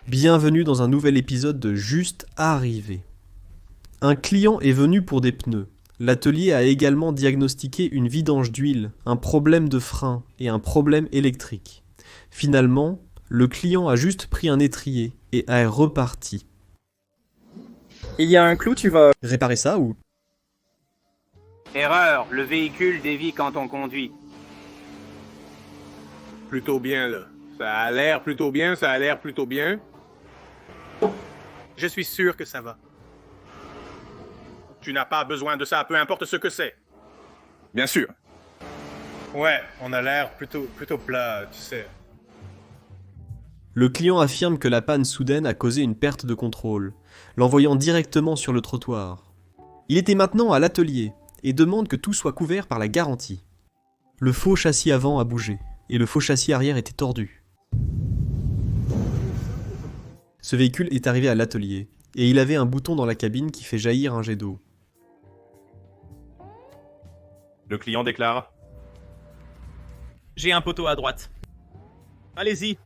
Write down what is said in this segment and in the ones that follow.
Bienvenue dans un nouvel épisode de Juste Arrivé. Un client est venu pour des pneus. L'atelier a également diagnostiqué une vidange d'huile, un problème de frein et un problème électrique. Finalement, le client a juste pris un étrier et est reparti. Il y a un clou, tu vas... Réparer ça ou... Erreur, le véhicule dévie quand on conduit. Plutôt bien, là. Ça a l'air plutôt bien, ça a l'air plutôt bien. Je suis sûr que ça va. Tu n'as pas besoin de ça, peu importe ce que c'est. Bien sûr. Ouais, on a l'air plutôt plat, tu sais. Le client affirme que la panne soudaine a causé une perte de contrôle, l'envoyant directement sur le trottoir. Il était maintenant à l'atelier et demande que tout soit couvert par la garantie. Le faux châssis avant a bougé et le faux châssis arrière était tordu. Ce véhicule est arrivé à l'atelier et il avait un bouton dans la cabine qui fait jaillir un jet d'eau. Le client déclare: J'ai un poteau à droite. allez-y.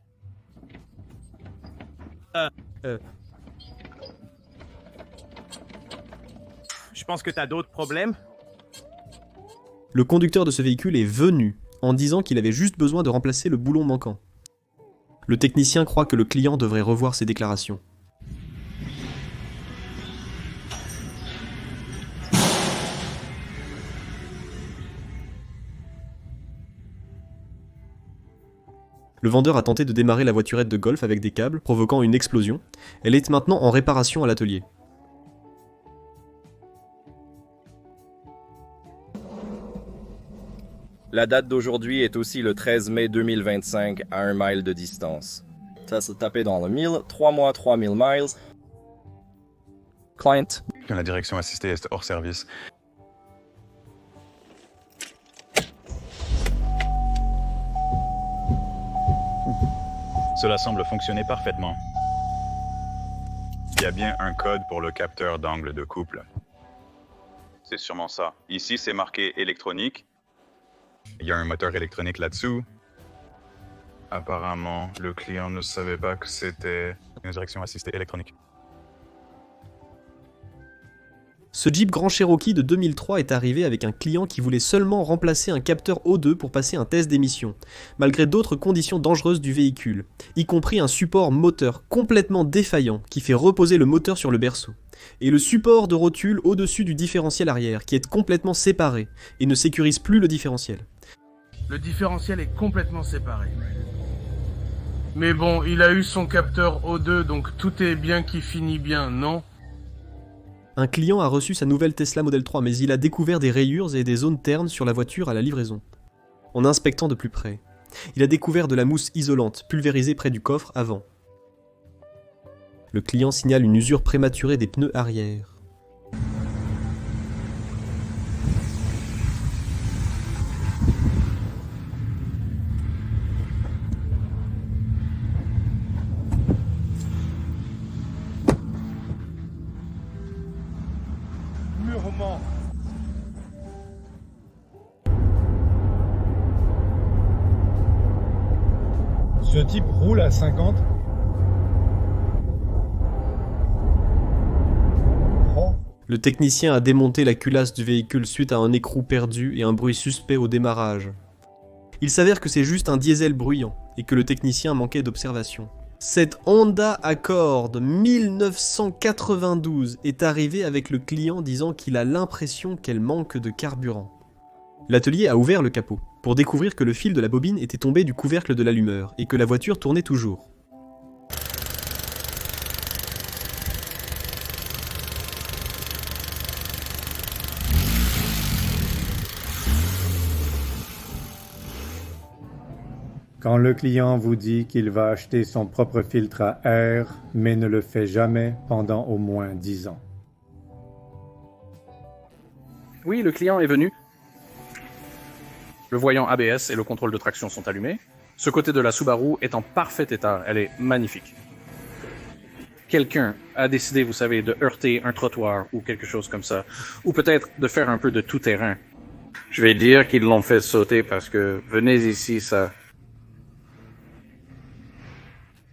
Je pense que t'as d'autres problèmes. Le conducteur de ce véhicule est venu en disant qu'il avait juste besoin de remplacer le boulon manquant. Le technicien croit que le client devrait revoir ses déclarations. Le vendeur a tenté de démarrer la voiturette de golf avec des câbles, provoquant une explosion. Elle est maintenant en réparation à l'atelier. La date d'aujourd'hui est aussi le 13 mai 2025 à 1 mile de distance. Ça s'est tapé dans le 1000, 3 mois, 3000 miles. Client. Quand la direction assistée est hors service. Cela semble fonctionner parfaitement. Il y a bien un code pour le capteur d'angle de couple. C'est sûrement ça. Ici, c'est marqué électronique. Il y a un moteur électronique là-dessous. Apparemment, le client ne savait pas que c'était une direction assistée électronique. Ce Jeep Grand Cherokee de 2003 est arrivé avec un client qui voulait seulement remplacer un capteur O2 pour passer un test d'émission, malgré d'autres conditions dangereuses du véhicule, y compris un support moteur complètement défaillant qui fait reposer le moteur sur le berceau, et le support de rotule au-dessus du différentiel arrière qui est complètement séparé et ne sécurise plus le différentiel. Le différentiel est complètement séparé. Mais bon, il a eu son capteur O2, donc tout est bien qui finit bien, non ? Un client a reçu sa nouvelle Tesla Model 3, mais il a découvert des rayures et des zones ternes sur la voiture à la livraison. En inspectant de plus près, il a découvert de la mousse isolante pulvérisée près du coffre avant. Le client signale une usure prématurée des pneus arrière. Mûrement. Ce type roule à 50. Oh. Le technicien a démonté la culasse du véhicule suite à un écrou perdu et un bruit suspect au démarrage. Il s'avère que c'est juste un diesel bruyant et que le technicien manquait d'observation. Cette Honda Accord 1992 est arrivée avec le client disant qu'il a l'impression qu'elle manque de carburant. L'atelier a ouvert le capot pour découvrir que le fil de la bobine était tombé du couvercle de l'allumeur et que la voiture tournait toujours. Quand le client vous dit qu'il va acheter son propre filtre à air, mais ne le fait jamais pendant au moins 10 ans. Oui, le client est venu. Le voyant ABS et le contrôle de traction sont allumés. Ce côté de la Subaru est en parfait état, elle est magnifique. Quelqu'un a décidé, vous savez, de heurter un trottoir ou quelque chose comme ça, ou peut-être de faire un peu de tout-terrain. Je vais dire qu'ils l'ont fait sauter parce que, venez ici, ça...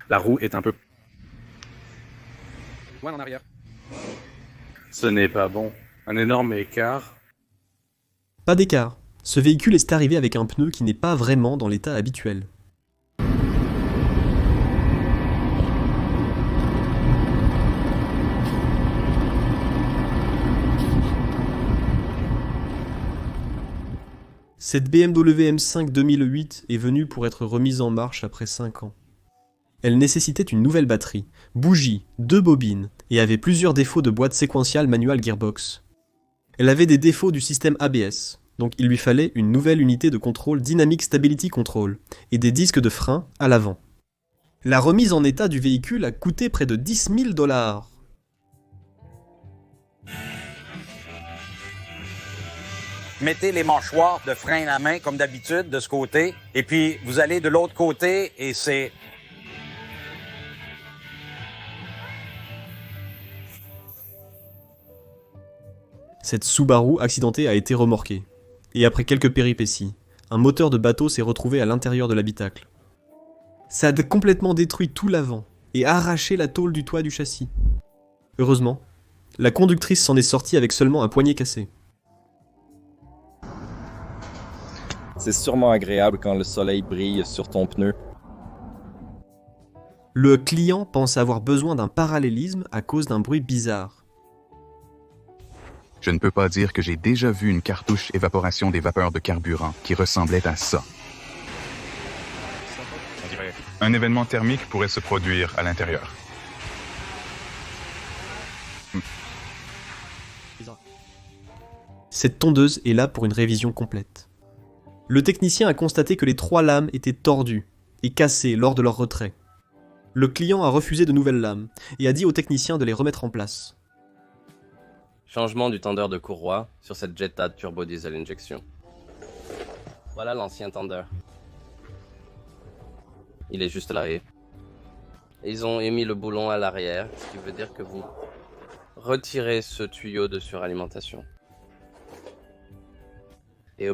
La roue est un peu loin en arrière. Ce n'est pas bon. Un énorme écart. Pas d'écart. Ce véhicule est arrivé avec un pneu qui n'est pas vraiment dans l'état habituel. Cette BMW M5 2008 est venue pour être remise en marche après 5 ans. Elle nécessitait une nouvelle batterie, bougie, 2 bobines, et avait plusieurs défauts de boîte séquentiale manual gearbox. Elle avait des défauts du système ABS, donc il lui fallait une nouvelle unité de contrôle Dynamic Stability Control, et des disques de frein à l'avant. La remise en état du véhicule a coûté près de 10 000 $. Mettez les mâchoires de frein à main comme d'habitude de ce côté, et puis vous allez de l'autre côté et c'est... Cette Subaru accidentée a été remorquée. Et après quelques péripéties, un moteur de bateau s'est retrouvé à l'intérieur de l'habitacle. Ça a complètement détruit tout l'avant et arraché la tôle du toit du châssis. Heureusement, la conductrice s'en est sortie avec seulement un poignet cassé. C'est sûrement agréable quand le soleil brille sur ton pneu. Le client pense avoir besoin d'un parallélisme à cause d'un bruit bizarre. Je ne peux pas dire que j'ai déjà vu une cartouche évaporation des vapeurs de carburant qui ressemblait à ça. Un événement thermique pourrait se produire à l'intérieur. Cette tondeuse est là pour une révision complète. Le technicien a constaté que les 3 lames étaient tordues et cassées lors de leur retrait. Le client a refusé de nouvelles lames et a dit au technicien de les remettre en place. Changement du tendeur de courroie sur cette Jetta Turbo Diesel Injection. Voilà l'ancien tendeur. Il est juste là. Et ils ont émis le boulon à l'arrière, ce qui veut dire que vous retirez ce tuyau de suralimentation. Et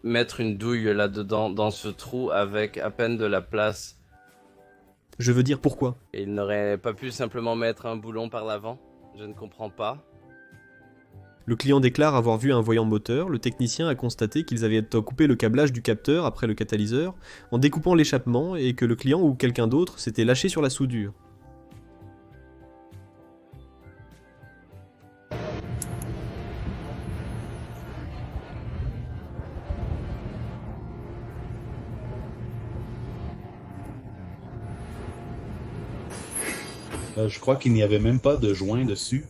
mettre une douille là-dedans, dans ce trou, avec à peine de la place. Je veux dire pourquoi. Et il n'aurait pas pu simplement mettre un boulon par l'avant ? Je ne comprends pas. Le client déclare avoir vu un voyant moteur. Le technicien a constaté qu'ils avaient coupé le câblage du capteur après le catalyseur en découpant l'échappement et que le client ou quelqu'un d'autre s'était lâché sur la soudure. Je crois qu'il n'y avait même pas de joint dessus.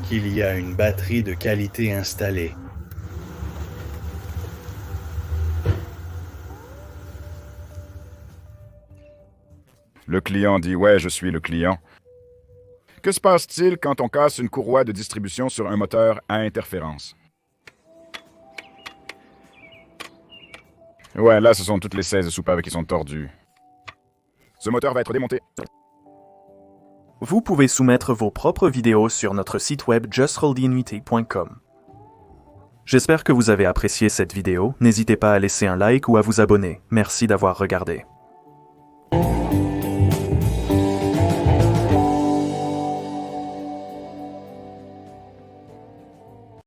Qu'il y a une batterie de qualité installée. Le client dit « Ouais, je suis le client ». Que se passe-t-il quand on casse une courroie de distribution sur un moteur à interférence? Ouais, là, ce sont toutes les 16 soupapes qui sont tordues. Ce moteur va être démonté. Vous pouvez soumettre vos propres vidéos sur notre site web justholdunity.com. J'espère que vous avez apprécié cette vidéo. N'hésitez pas à laisser un like ou à vous abonner. Merci d'avoir regardé.